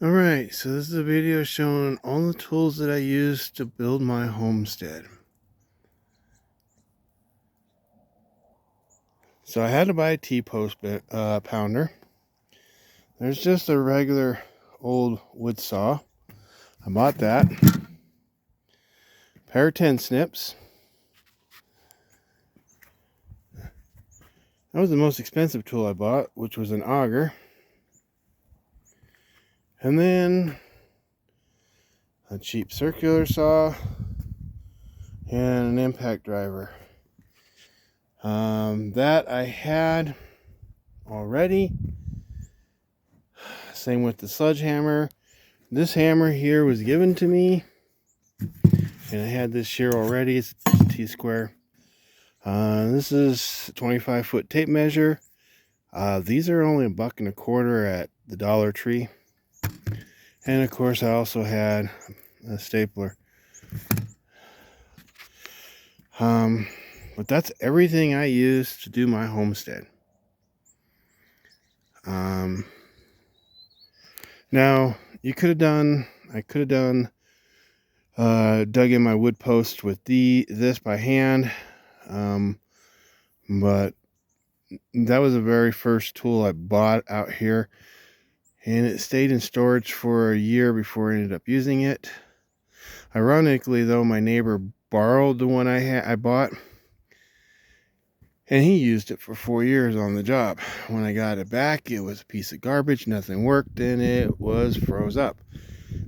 Alright, so this is a video showing all the tools that I use to build my homestead. So I had to buy a T-post pounder. There's just a regular old wood saw. I bought that. Pair of 10 snips. That was the most expensive tool I bought, which was an auger. And then a cheap circular saw and an impact driver. That I had already. Same with the sledgehammer. This hammer here was given to me, and I had this here already. It's a T-square. This is a 25-foot tape measure. These are only $1.25 at the Dollar Tree. And of course I also had a stapler. But that's everything I use to do my homestead. Now I could have done dug in my wood post with this by hand, but that was the very first tool I bought out here, and it stayed in storage for a year before I ended up using it. Ironically though, my neighbor borrowed the one I bought, and he used it for 4 years on the job. When I got it back, it was a piece of garbage, nothing worked, and it was froze up.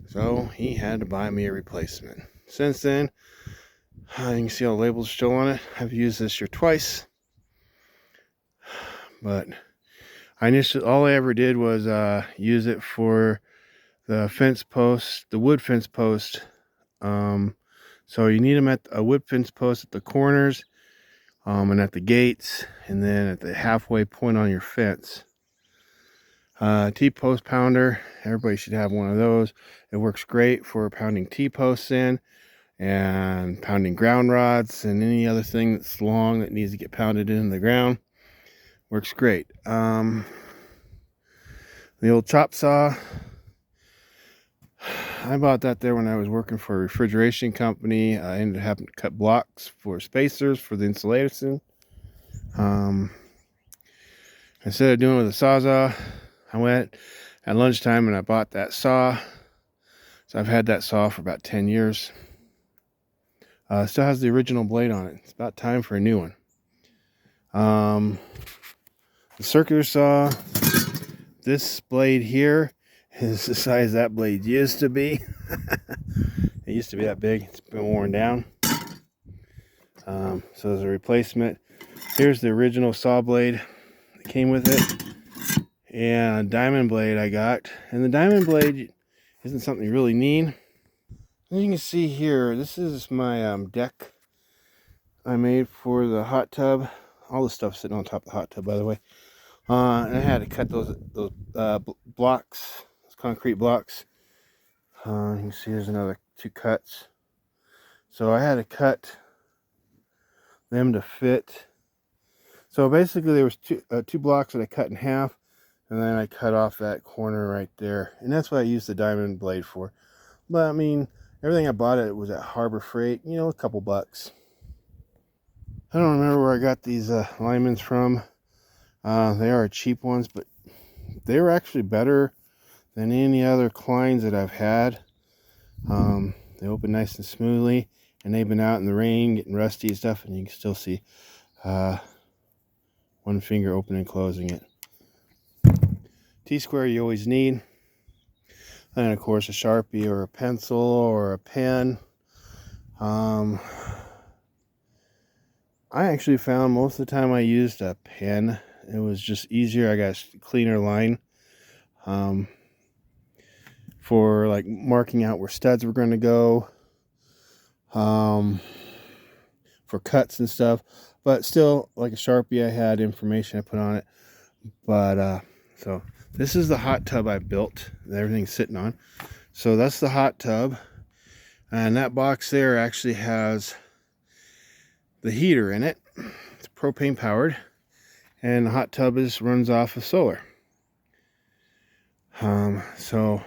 So he had to buy me a replacement. Since then, you can see all the labels still on it. I've used this here twice, but all I ever did was use it for the fence post, the wood fence post. So you need them at a wood fence post at the corners, and at the gates, and then at the halfway point on your fence. T-post pounder, everybody should have one of those. It works great for pounding T-posts in, and pounding ground rods, and any other thing that's long that needs to get pounded into the ground. Works great. The old chop saw, I bought that there when I was working for a refrigeration company. I ended up having to cut blocks for spacers for the insulation. Instead of doing it with a sawzall, I went at lunchtime and I bought that saw. So I've had that saw for about 10 years. Still has the original blade on it. It's about time for a new one. The circular saw, this blade here is the size that blade used to be. It used to be that big. It's been worn down. So as a replacement, here's the original saw blade that came with it, and a diamond blade I got. And the diamond blade isn't something you really need. As you can see here, this is my deck I made for the hot tub. All the stuff sitting on top of the hot tub, by the way. And I had to cut those blocks, those concrete blocks. You can see there's another 2 cuts. So I had to cut them to fit. So basically there was two blocks that I cut in half, and then I cut off that corner right there. And that's what I used the diamond blade for. But I mean, everything I bought it was at Harbor Freight, you know, a couple bucks. I don't remember where I got these linemen's from. They are cheap ones, but they were actually better than any other Kleins that I've had. They open nice and smoothly, and they've been out in the rain getting rusty and stuff, and you can still see one finger opening and closing it. T-square you always need, and of course a Sharpie or a pencil or a pen. I actually found most of the time I used a pen. It was just easier. I got a cleaner line for like marking out where studs were going to go, for cuts and stuff. But still, like a Sharpie, I had information I put on it. But so this is the hot tub I built that everything's sitting on. So that's the hot tub, and that box there actually has the heater in it. It's propane powered, and the hot tub runs off of solar. So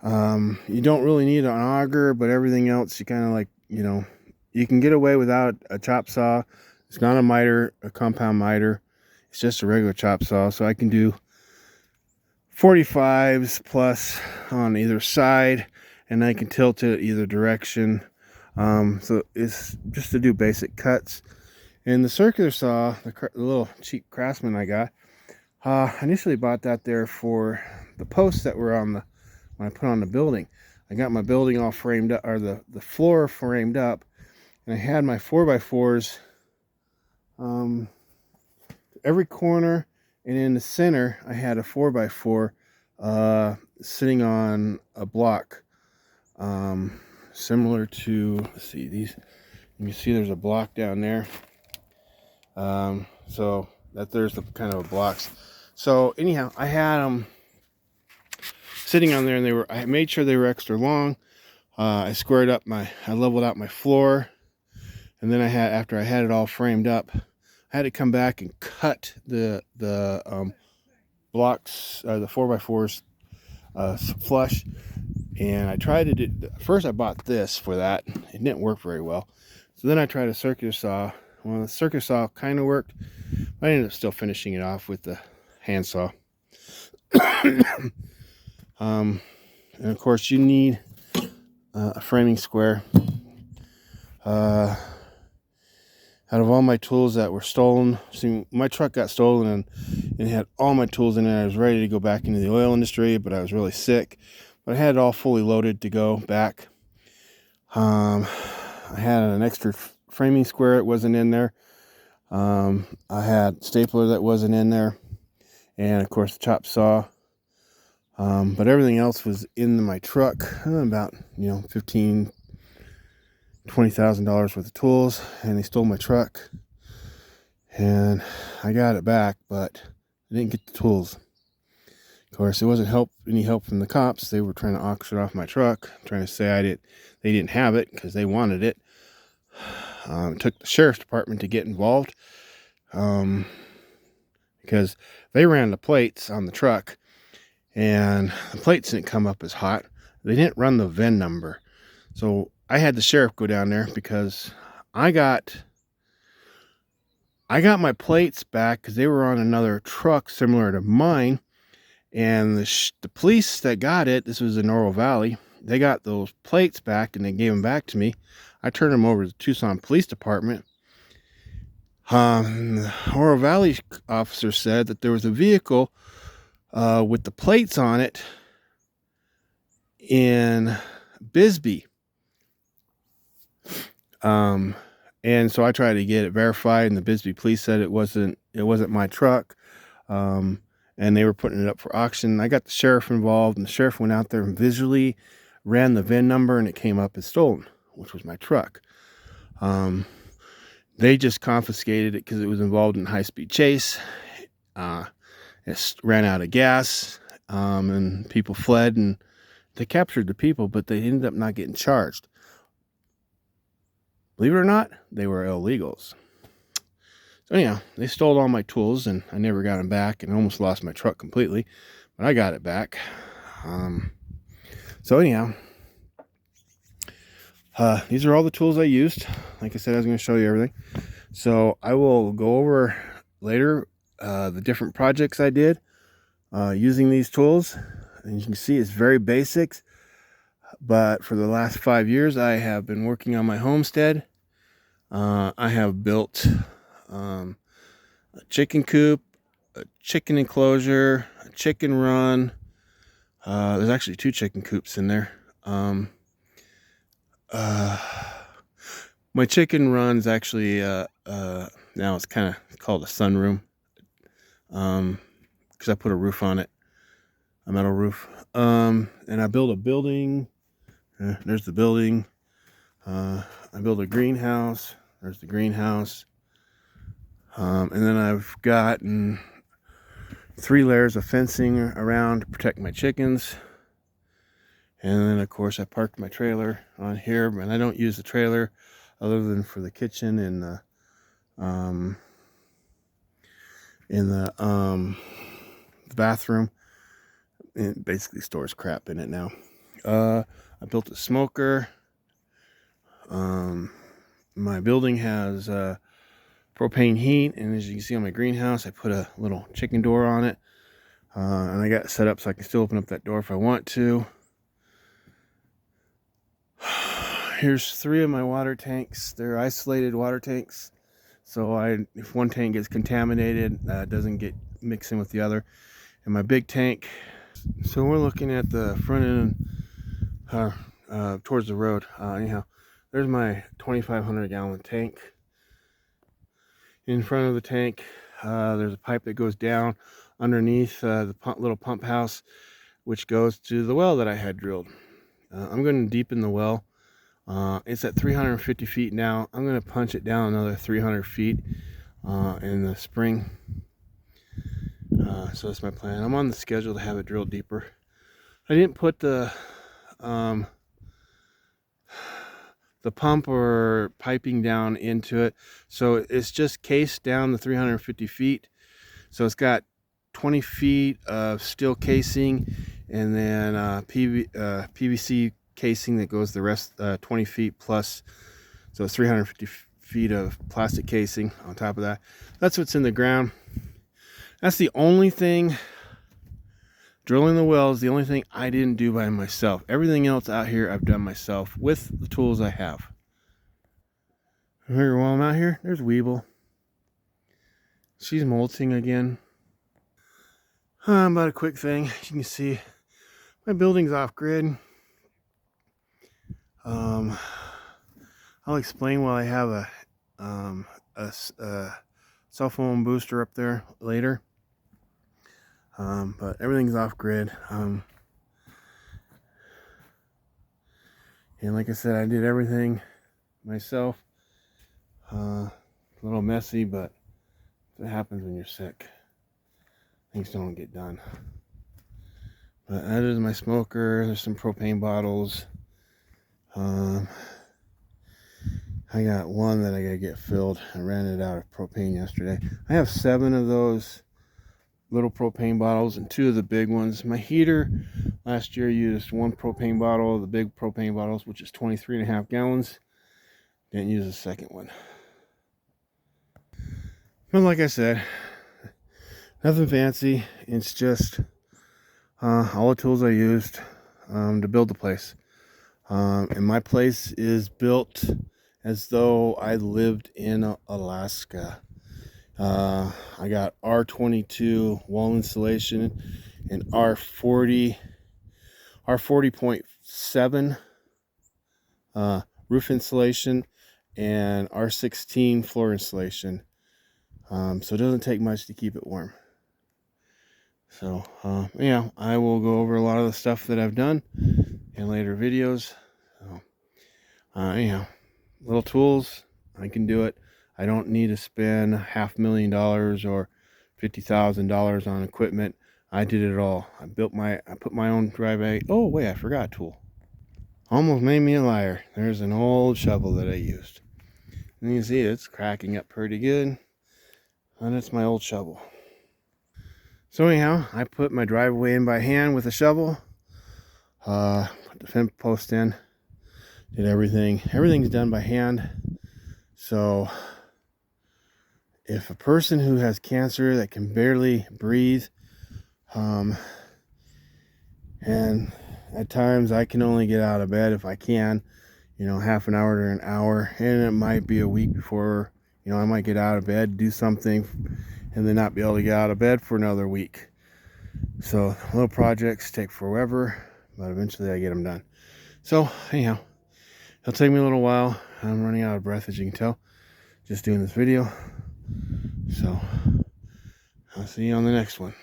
You don't really need an auger, but everything else you kind of like, you can get away without a chop saw. It's not a miter, a compound miter. It's just a regular chop saw. So I can do 45s plus on either side, and I can tilt it either direction. So it's just to do basic cuts. And the circular saw, the little cheap Craftsman I got, I initially bought that there for the posts that were on when I put on the building. I got my building all framed up, or the floor framed up, and I had my 4x4s every corner, and in the center I had a 4x4 sitting on a block, similar to, let's see, these, you can see there's a block down there, so that there's the kind of blocks. So anyhow, I had them sitting on there, and I made sure they were extra long. I squared up I leveled out my floor, and then after I had it all framed up, I had to come back and cut the blocks, the 4x4s flush. And I tried to do, first I bought this for that. It didn't work very well. So then I tried a circular saw. Well, the circular saw kind of worked, but I ended up still finishing it off with the handsaw. And of course you need a framing square. Out of all my tools that were stolen, see, my truck got stolen and it had all my tools in it. I was ready to go back into the oil industry, but I was really sick. But I had it all fully loaded to go back. I had an extra framing square that wasn't in there. I had stapler that wasn't in there, and of course the chop saw. But everything else was in my truck. About $20,000 worth of tools, and they stole my truck, and I got it back, but I didn't get the tools. Of course, it wasn't any help from the cops. They were trying to auction off my truck, trying to say they didn't have it because they wanted it. It took the sheriff's department to get involved, because they ran the plates on the truck, and the plates didn't come up as hot. They didn't run the VIN number. So I had the sheriff go down there because I got my plates back because they were on another truck similar to mine, and the police that got it, this was in Oro Valley, they got those plates back and they gave them back to me. I turned them over to the Tucson Police Department. The Oro Valley officer said that there was a vehicle with the plates on it in Bisbee. And so I tried to get it verified, and the Bisbee police said it wasn't my truck. And they were putting it up for auction. I got the sheriff involved, and the sheriff went out there and visually ran the VIN number, and it came up as stolen, which was my truck. They just confiscated it because it was involved in a high-speed chase. It ran out of gas, and people fled, and they captured the people, but they ended up not getting charged. Believe it or not, they were illegals. So anyhow, they stole all my tools, and I never got them back, and almost lost my truck completely, but I got it back. So anyhow, these are all the tools I used. Like I said, I was going to show you everything. So I will go over later the different projects I did using these tools. And you can see it's very basics. But for the last 5 years, I have been working on my homestead. I have built a chicken coop, a chicken enclosure, a chicken run. There's actually 2 chicken coops in there. My chicken run's actually now it's kind of called a sunroom, because I put a roof on it, a metal roof. And I built a building. There's the building. I built a greenhouse. There's the greenhouse. And then I've gotten 3 layers of fencing around to protect my chickens. And then of course I parked my trailer on here, and I don't use the trailer other than for the kitchen and the bathroom. It basically stores crap in it now. I built a smoker. My building has propane heat, and as you can see on my greenhouse, I put a little chicken door on it, and I got it set up so I can still open up that door if I want to. Here's 3 of my water tanks. They're isolated water tanks, so if one tank gets contaminated, it doesn't get mixed in with the other. And my big tank. So we're looking at the front end towards the road. Anyhow, there's my 2,500 gallon tank. In front of the tank, there's a pipe that goes down underneath the little pump house, which goes to the well that I had drilled. I'm going to deepen the well. It's at 350 feet now. I'm going to punch it down another 300 feet in the spring. So that's my plan. I'm on the schedule to have it drilled deeper. I didn't put the pump or piping down into it, so it's just cased down the 350 feet. So it's got 20 feet of steel casing, and then PVC casing that goes the rest 20 feet plus, so it's 350 feet of plastic casing on top of that. That's what's in the ground. That's the only thing. Drilling the well is the only thing I didn't do by myself. Everything else out here I've done myself with the tools I have. Here, while I'm out here, there's Weeble. She's molting again. About a quick thing. You can see my building's off grid. I'll explain why I have a cell phone booster up there later. But everything's off grid. And like I said, I did everything myself. A little messy, but it happens when you're sick. Things don't get done. But that is my smoker. There's some propane bottles. I got one that I gotta get filled. I ran it out of propane yesterday. I have 7 of those little propane bottles and 2 of the big ones. My heater last year used 1 propane bottle of the big propane bottles, which is 23.5 gallons. Didn't use a second one. But like I said, nothing fancy. It's just all the tools I used to build the place. And my place is built as though I lived in Alaska. I got R22 wall insulation and R40.7 roof insulation and R16 floor insulation. So it doesn't take much to keep it warm. So yeah, I will go over a lot of the stuff that I've done in later videos. So anyhow, little tools, I can do it. I don't need to spend $500,000 or $50,000 on equipment. I did it all. I put my own driveway. Oh wait, I forgot a tool. Almost made me a liar. There's an old shovel that I used. And you can see it's cracking up pretty good. And it's my old shovel. So anyhow, I put my driveway in by hand with a shovel. Put the fence post in. Did everything. Everything's done by hand. So if a person who has cancer that can barely breathe, and at times I can only get out of bed if I can, half an hour to an hour, and it might be a week before, I might get out of bed, do something, and then not be able to get out of bed for another week. So little projects take forever, but eventually I get them done. So anyhow, it'll take me a little while. I'm running out of breath, as you can tell, just doing this video. So I'll see you on the next one.